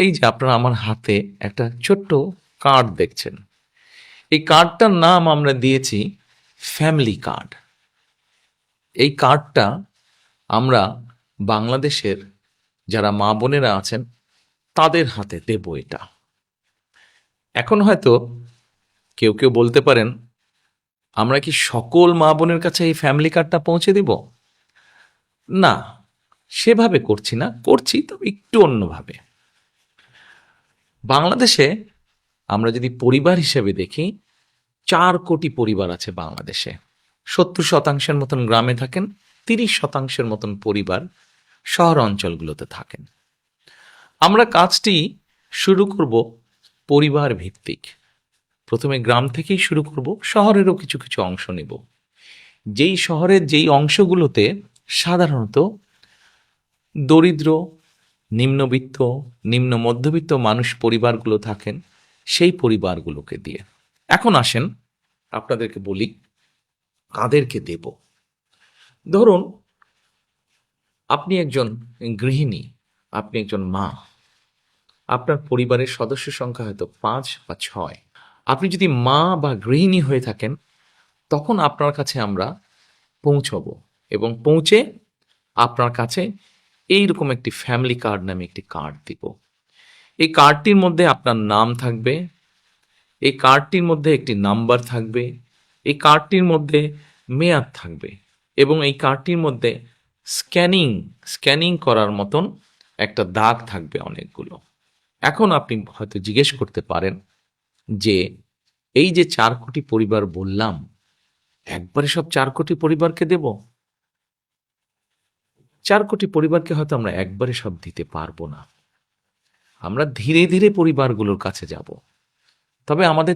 এই যে আপনারা আমার হাতে একটা ছোট্ট কার্ড দেখছেন, এই কার্ডটার নাম আমরা দিয়েছি ফ্যামিলি কার্ড। এই কার্ডটা আমরা বাংলাদেশের যারা মা বোনেরা আছেন তাদের হাতে দেব এটা। এখন হয়তো কেউ কেউ বলতে পারেন, আমরা কি সকল মা বোনের কাছে এই ফ্যামিলি কার্ডটা পৌঁছে দিব? না, সেভাবে করছি না, করছি তবে একটু অন্যভাবে। বাংলাদেশে আমরা যদি পরিবার হিসেবে দেখি, 4 কোটি পরিবার আছে বাংলাদেশে। 70% মতন গ্রামে থাকেন, 30% মতন পরিবার শহর অঞ্চলগুলোতে থাকেন। আমরা কাজটি শুরু করব পরিবার ভিত্তিক। প্রথমে গ্রাম থেকেই শুরু করব, শহরেরও কিছু কিছু অংশ নেব। যেই শহরের যেই অংশগুলোতে সাধারণত দরিদ্র, নিম্নবিত্ত, নিম্ন মধ্যবিত্ত মানুষ পরিবারগুলো থাকেন, সেই পরিবারগুলোকে দিয়ে। এখন আসেন আপনাদেরকে বলি কাদেরকে দেব। ধরুন আপনি একজন গৃহিণী, আপনি একজন মা, আপনার পরিবারের সদস্য সংখ্যা হয়তো 5 বা 6। আপনি যদি মা বা গৃহিণী হয়ে থাকেন, তখন আপনার কাছে আমরা পৌঁছবো এবং পৌঁছে আপনার কাছে এইরকম একটি ফ্যামিলি কার্ড নামে একটি কার্ড দিব। এই কার্ডটির মধ্যে আপনার নাম থাকবে, এই কার্ডটির মধ্যে একটি নাম্বার থাকবে, এই কার্ডটির মধ্যে মেয়াদ থাকবে এবং এই কার্ডটির মধ্যে স্ক্যানিং করার মতন একটা দাগ থাকবে অনেকগুলো। এখন আপনি হয়তো জিজ্ঞেস করতে পারেন যে এই যে 4 কোটি পরিবার বললাম, একবারে সব 4 কোটি পরিবারকে দেব? 4 কোটি পরিবারকে হয়তো আমরা একবারে সব দিতে পারবো না। আমরা ধীরে ধীরে পরিবারগুলোর কাছে যাব। তবে আমাদের